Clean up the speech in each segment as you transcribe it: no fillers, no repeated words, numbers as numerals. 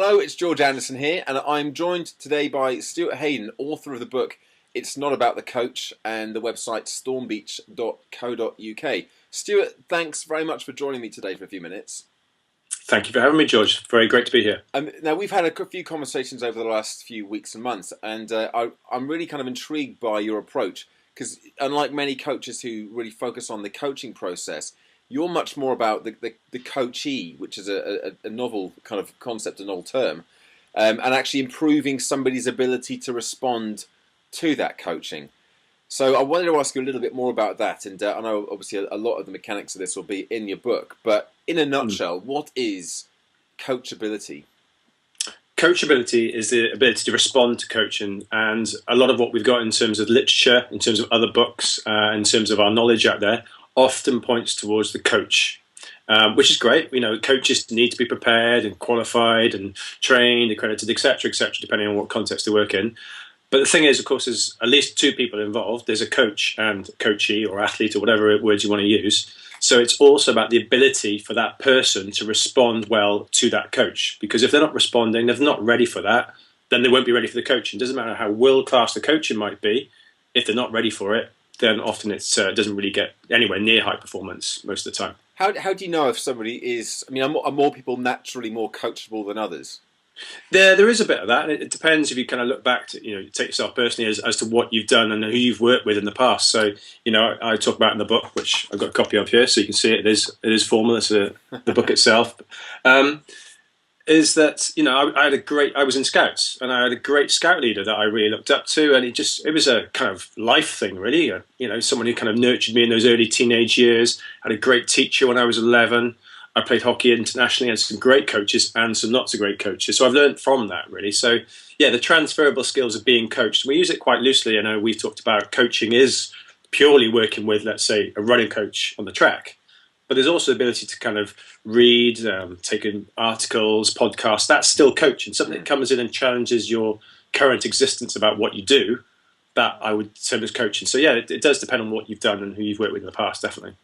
Hello, it's George Anderson here, and I'm joined today by Stuart Hayden, author of the book It's Not About the Coach and the website stormbeach.co.uk. Stuart, thanks very much for joining me today for a few minutes. Thank you for having me, George. Very great to be here. Now, we've had a few conversations over the last few weeks and months, and I'm really kind of intrigued by your approach, because unlike many coaches who really focus on the coaching process, you're much more about the coachee, which is a novel kind of concept, an old term, and actually improving somebody's ability to respond to that coaching. So I wanted to ask you a little bit more about that, and I know obviously a lot of the mechanics of this will be in your book, but in a nutshell, what is coachability? Coachability is the ability to respond to coaching, and a lot of what we've got in terms of literature, in terms of other books, in terms of our knowledge out there, often points towards the coach, which is great. You know, coaches need to be prepared and qualified and trained, accredited, etc., depending on what context they work in. But the thing is, of course, there's at least two people involved. There's a coach and coachee or athlete or whatever words you want to use. So it's also about the ability for that person to respond well to that coach. Because if they're not responding, if they're not ready for that, then they won't be ready for the coaching. It doesn't matter how world-class the coaching might be. If they're not ready for it, then often it doesn't really get anywhere near high performance most of the time. How do you know if somebody is... I mean, are more people naturally more coachable than others? There is a bit of that. It depends if you kind of look back to, take yourself personally as to what you've done and who you've worked with in the past. So, I talk about in the book, which I've got a copy of here, so you can see it. It is formal. It's the book itself. Is that I was in Scouts, and I had a great Scout leader that I really looked up to, and it was a kind of life thing, really. Someone who kind of nurtured me in those early teenage years. Had a great teacher when I was 11. I played hockey internationally, and some great coaches and some not so great coaches. So I've learned from that, really. So yeah, the transferable skills of being coached. We use it quite loosely. I know we've talked about coaching is purely working with, let's say, a running coach on the track. But there's also the ability to kind of read, take in articles, podcasts. That's still coaching. Something that comes in and challenges your current existence about what you do, that I would term as coaching. So yeah, it does depend on what you've done and who you've worked with in the past, definitely.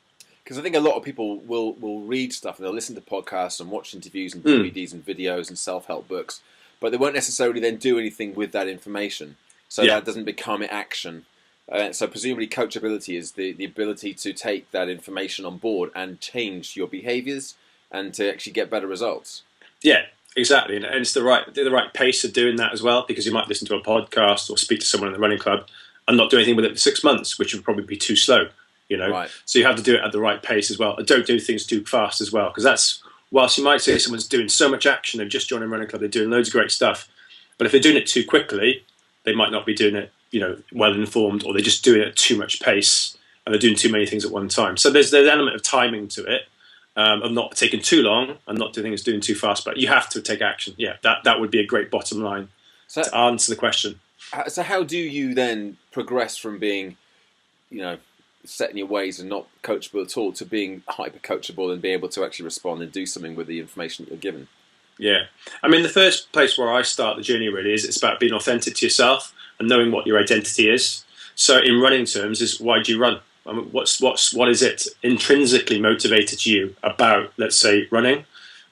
Because I think a lot of people will read stuff and they'll listen to podcasts and watch interviews and DVDs and videos and self-help books, but they won't necessarily then do anything with that information. So that doesn't become action. So presumably coachability is the ability to take that information on board and change your behaviours and to actually get better results. Yeah, exactly. And it's the right pace of doing that as well, because you might listen to a podcast or speak to someone in the running club and not do anything with it for 6 months, which would probably be too slow. Right. So you have to do it at the right pace as well. And don't do things too fast as well, because that's, whilst you might say someone's doing so much action, they've just joined a running club, they're doing loads of great stuff, but if they're doing it too quickly, they might not be doing it well informed, or they're just doing it at too much pace and they're doing too many things at one time. So there's an element of timing to it, of not taking too long and not doing things doing too fast, but you have to take action. Yeah, that would be a great bottom line to answer the question. So how do you then progress from being set in your ways and not coachable at all to being hyper coachable and being able to actually respond and do something with the information that you're given? Yeah, I mean, the first place where I start the journey really is it's about being authentic to yourself and knowing what your identity is. So in running terms, is why do you run? I mean, what is it intrinsically motivated you about, let's say, running?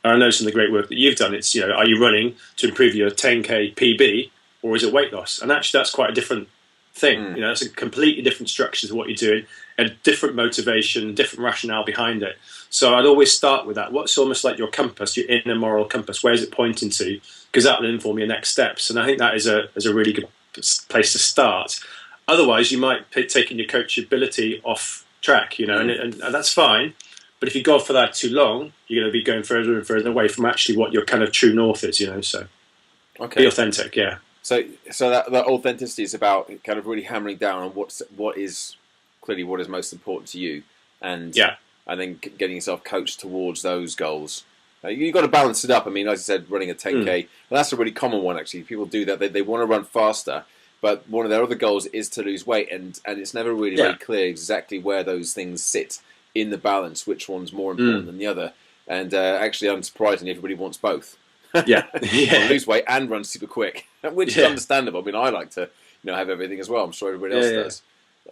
And I know some of the great work that you've done. It's are you running to improve your 10k PB, or is it weight loss? And actually, that's quite a different thing. It's a completely different structure to what you're doing, a different motivation, different rationale behind it. So I'd always start with that. What's almost like your compass, your inner moral compass? Where is it pointing to? Because that will inform your next steps. And I think that is a really good place to start. Otherwise, you might be taking your coachability off track, and that's fine. But if you go for that too long, you're going to be going further and further away from actually what your kind of true north is, So be authentic, yeah. So that authenticity is about kind of really hammering down on what is most important to you, and then getting yourself coached towards those goals. You've got to balance it up. I mean, as I said, running a 10k, well, that's a really common one actually. People do that. They want to run faster, but one of their other goals is to lose weight, and it's never really very clear exactly where those things sit in the balance, which one's more important than the other. And actually, unsurprisingly, everybody wants both. Lose weight and run super quick, which is understandable. I mean, I like to have everything as well. I'm sure everybody else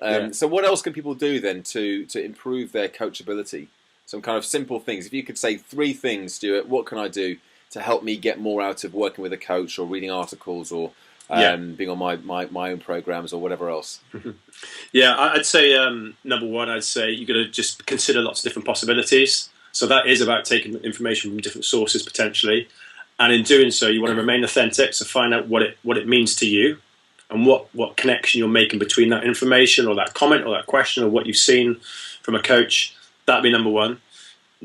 does. So what else can people do then to improve their coachability? Some kind of simple things. If you could say 3 things, Stuart, what can I do help me get more out of working with a coach or reading articles or being on my own programs or whatever else? Yeah, I'd say number one, I'd say you've got to just consider lots of different possibilities. So that is about taking information from different sources potentially, and in doing so, you want to remain authentic. So find out what it means to you, and what connection you're making between that information or that comment or that question or what you've seen from a coach. That'd be number one.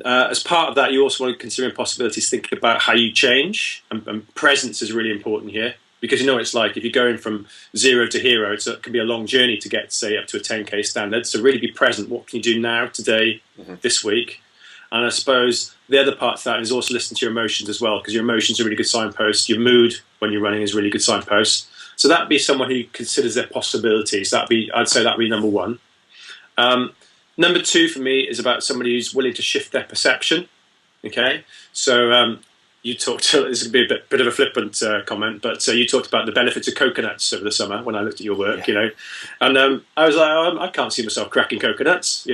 As part of that, you also want to consider possibilities, thinking about how you change, and presence is really important here. Because you know what it's like, if you're going from 0 to hero, it can be a long journey to get, say, up to a 10K standard. So really be present. What can you do now, today, this week? And I suppose the other part of that is also listen to your emotions as well, because your emotions are really good signposts. Your mood when you're running is really good signposts. So that'd be someone who considers their possibilities. I'd say that'd be number one. Number two for me is about somebody who's willing to shift their perception. Okay, so you talked. This would be a bit of a flippant comment, but you talked about the benefits of coconuts over the summer when I looked at your work. And I was like, I can't see myself cracking coconuts.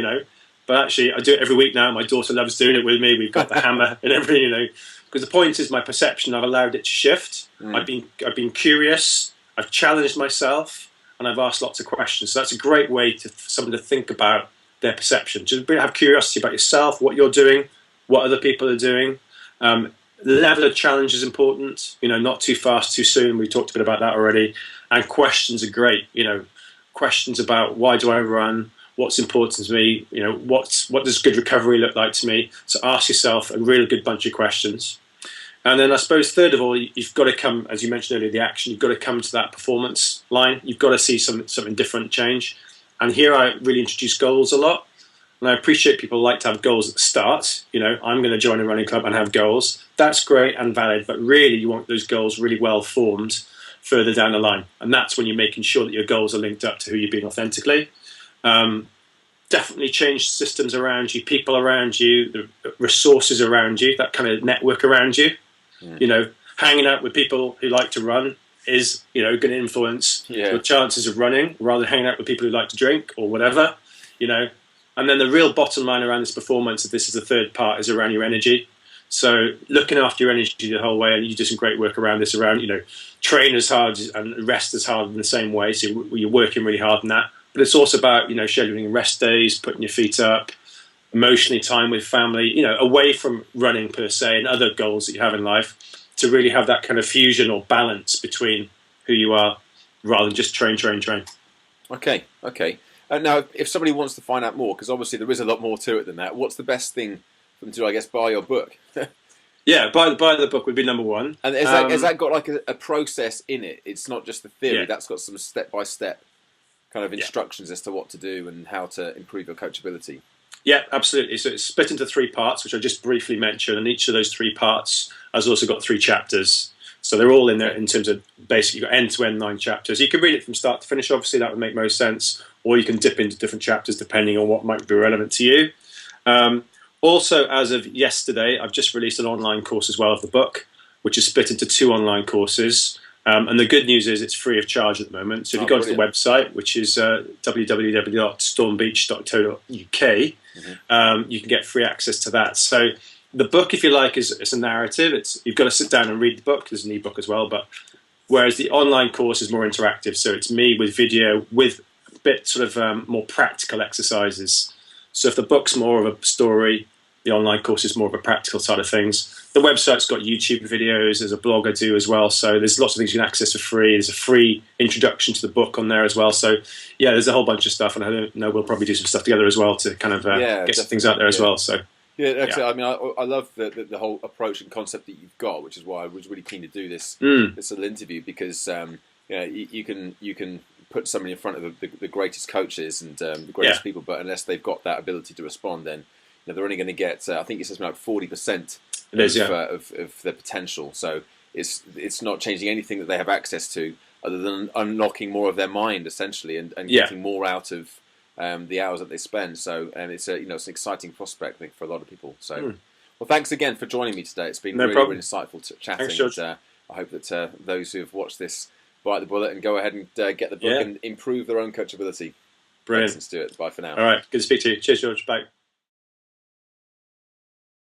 But actually, I do it every week now. My daughter loves doing it with me. We've got the hammer and everything. Because the point is, my perception. I've allowed it to shift. I've been curious. I've challenged myself, and I've asked lots of questions. So that's a great way for someone to think about their perception. Just have curiosity about yourself, what you're doing, what other people are doing. The level of challenge is important. Not too fast, too soon. We talked a bit about that already. And questions are great. Questions about why do I run? What's important to me? What does good recovery look like to me? So ask yourself a really good bunch of questions. And then I suppose third of all, you've got to come, as you mentioned earlier, the action. You've got to come to that performance line. You've got to see something different change. And here I really introduce goals a lot. And I appreciate people like to have goals at the start. I'm going to join a running club and have goals. That's great and valid, but really you want those goals really well formed further down the line. And that's when you're making sure that your goals are linked up to who you're being authentically. Definitely change systems around you, people around you, the resources around you, that kind of network around you. Hanging out with people who like to run is, going to influence your chances of running, rather than hanging out with people who like to drink or whatever, And then the real bottom line around this performance, if this is the third part, is around your energy. So looking after your energy the whole way, and you do some great work around this, train as hard and rest as hard in the same way. So you're working really hard on that. But it's also about, scheduling rest days, putting your feet up, emotionally time with family, away from running per se and other goals that you have in life, to really have that kind of fusion or balance between who you are rather than just train. Okay. Now, if somebody wants to find out more, because obviously there is a lot more to it than that, what's the best thing for them to do? I guess buy your book. Yeah, buy the book would be number one. And has that got like a process in it? It's not just the theory. Yeah. That's got some step-by-step kind of instructions as to what to do and how to improve your coachability. Yeah, absolutely. So it's split into 3 parts, which I just briefly mentioned, and each of those 3 parts has also got 3 chapters. So they're all in there in terms of basically you've got end-to-end 9 chapters. You can read it from start to finish, obviously, that would make most sense, or you can dip into different chapters depending on what might be relevant to you. Also, as of yesterday, I've just released an online course as well of the book, which is split into 2 online courses. And the good news is it's free of charge at the moment. So if you go to the website, which is www.stormbeach.co.uk, you can get free access to that. So the book, if you like, it's a narrative. You've got to sit down and read the book. There's an ebook as well. But whereas the online course is more interactive. So it's me with video with a bit sort of more practical exercises. So if the book's more of a story, the online course is more of a practical side of things. The website's got YouTube videos. There's a blog I do as well. So there's lots of things you can access for free. There's a free introduction to the book on there as well. So yeah, there's a whole bunch of stuff, and I don't know, we'll probably do some stuff together as well to kind of get some things out there as well. So I mean, I love the whole approach and concept that you've got, which is why I was really keen to do this little interview, because you can put somebody in front of the greatest coaches and the greatest people, but unless they've got that ability to respond, then they're only going to get, I think it says about 40% of their potential. So it's not changing anything that they have access to, other than unlocking more of their mind, essentially, and getting more out of the hours that they spend. So, and it's it's an exciting prospect, I think, for a lot of people. So, well, thanks again for joining me today. It's been really insightful chatting. Thanks, George. And, I hope that those who have watched this bite the bullet and go ahead and get the book and improve their own coachability. Brilliant. Let's do it. Bye for now. All right. Good to speak to you. Cheers, George. Bye.